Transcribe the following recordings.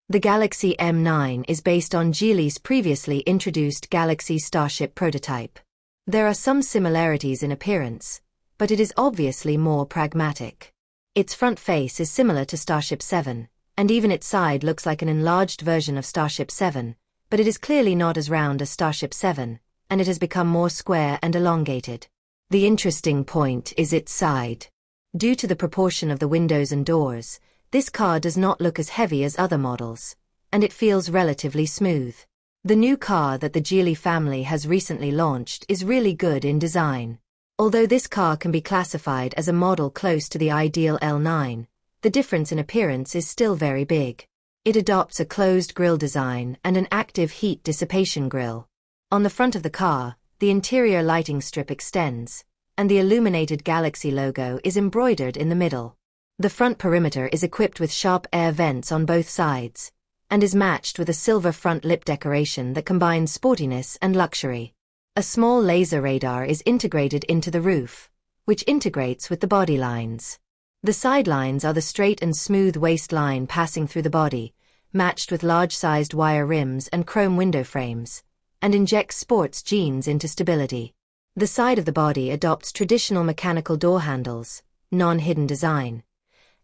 The Galaxy M9 is based on Geely's previously introduced Galaxy Starship prototype. There are some similarities in appearance, but it is obviously more pragmatic. Its front face is similar to Starship 7, and even its side looks like an enlarged version of Starship 7, but it is clearly not as round as Starship 7, and it has become more square and elongated. The interesting point is its side. Due to the proportion of the windows and doors, this car does not look as heavy as other models, and it feels relatively smooth. The new car that the Geely family has recently launched is really good in design. Although this car can be classified as a model close to the ideal L9, the difference in appearance is still very big. It adopts a closed grille design and an active heat dissipation grille. On the front of the car, the interior lighting strip extends, and the illuminated Galaxy logo is embroidered in the middle. The front perimeter is equipped with sharp air vents on both sides, and is matched with a silver front lip decoration that combines sportiness and luxury. A small laser radar is integrated into the roof, which integrates with the body lines. The side lines are the straight and smooth waistline passing through the body, matched with large-sized wire rims and chrome window frames, and injects sports genes into stability. The side of the body adopts traditional mechanical door handles, non-hidden design,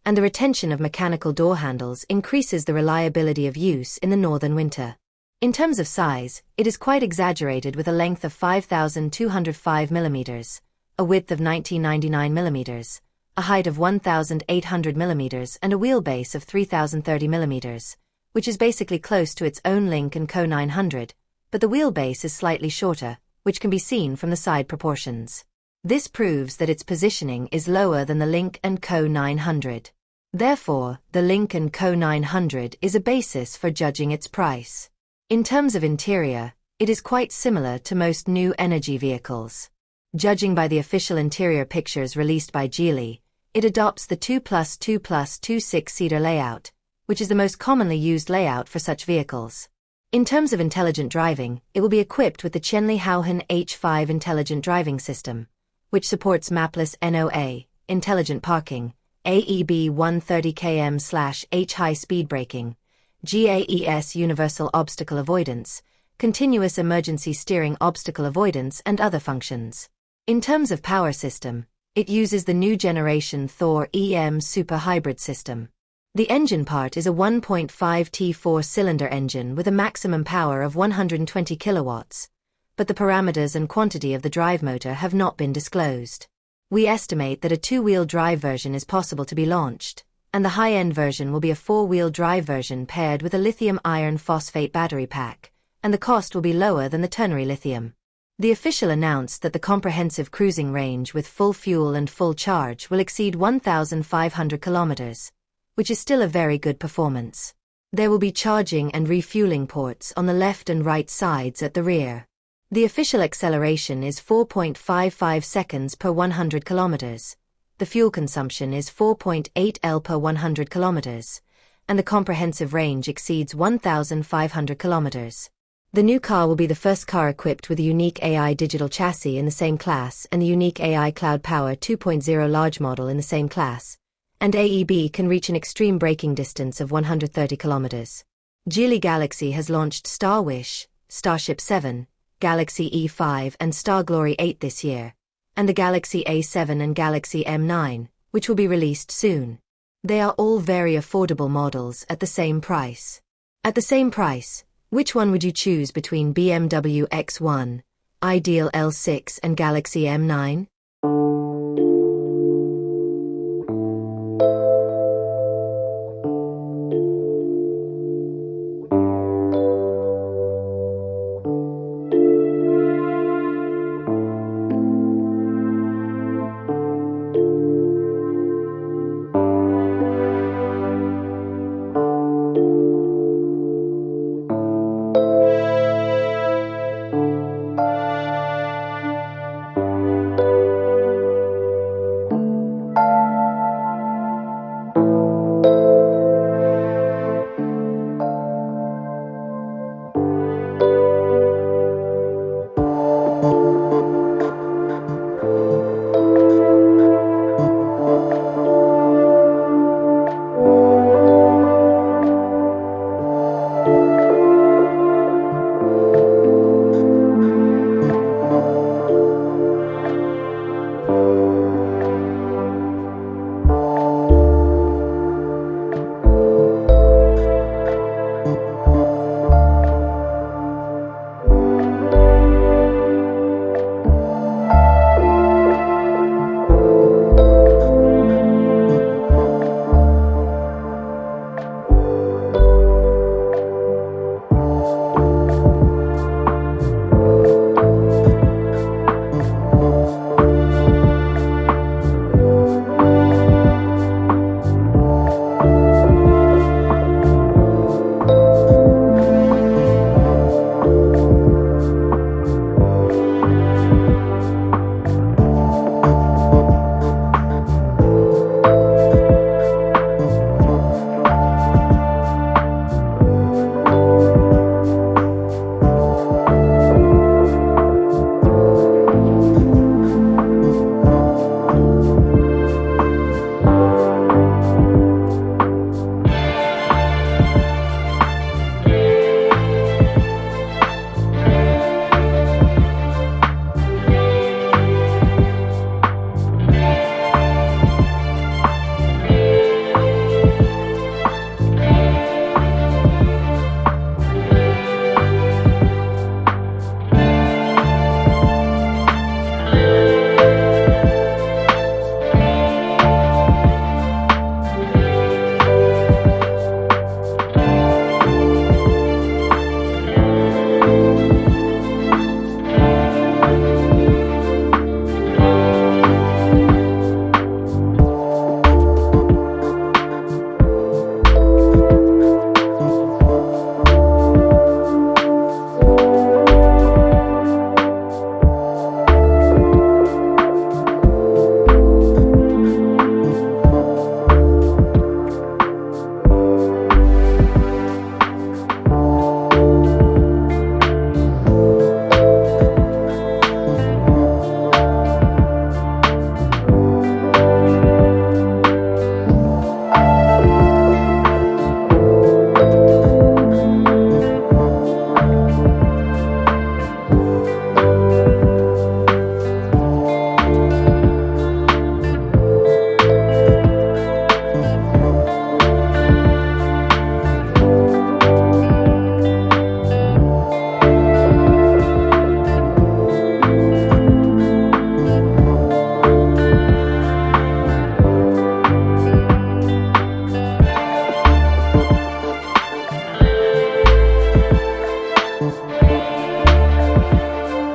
and the retention of mechanical door handles increases the reliability of use in the northern winter. In terms of size, it is quite exaggerated with a length of 5,205 mm, a width of 1,999 mm, a height of 1,800 mm and a wheelbase of 3,030 mm, which is basically close to its own Lynk & Co 900, but the wheelbase is slightly shorter, which can be seen from the side proportions. This proves that its positioning is lower than the Lynk & Co 900. Therefore, the Lynk & Co 900 is a basis for judging its price. In terms of interior, it is quite similar to most new energy vehicles. Judging by the official interior pictures released by Geely, it adopts the 2+2+2 six-seater layout, which is the most commonly used layout for such vehicles. In terms of intelligent driving, it will be equipped with the Chenli Hauhan H5 intelligent driving system, which supports mapless NOA, intelligent parking, AEB 130 km/h high-speed braking, GAES universal obstacle avoidance, continuous emergency steering obstacle avoidance and other functions. In terms of power system, it uses the new generation Thor EM Super Hybrid system. The engine part is a 1.5 T4 cylinder engine with a maximum power of 120 kilowatts, but the parameters and quantity of the drive motor have not been disclosed. We estimate that a two-wheel drive version is possible to be launched, and the high-end version will be a four-wheel drive version paired with a lithium iron phosphate battery pack, and the cost will be lower than the ternary lithium. The official announced that the comprehensive cruising range with full fuel and full charge will exceed 1,500 kilometers, which is still a very good performance. There will be charging and refueling ports on the left and right sides at the rear. The official acceleration is 4.55 seconds per 100 kilometers. The fuel consumption is 4.8 L per 100 kilometers, and the comprehensive range exceeds 1,500 kilometers. The new car will be the first car equipped with a unique AI digital chassis in the same class and the unique AI Cloud Power 2.0 large model in the same class, and AEB can reach an extreme braking distance of 130 kilometers. Geely Galaxy has launched Star Wish, Starship 7, Galaxy E5 and Star Glory 8 this year, and the Galaxy A7 and Galaxy M9, which will be released soon. They are all very affordable models at the same price. At the same price, which one would you choose between BMW X1, Ideal L6 and Galaxy M9?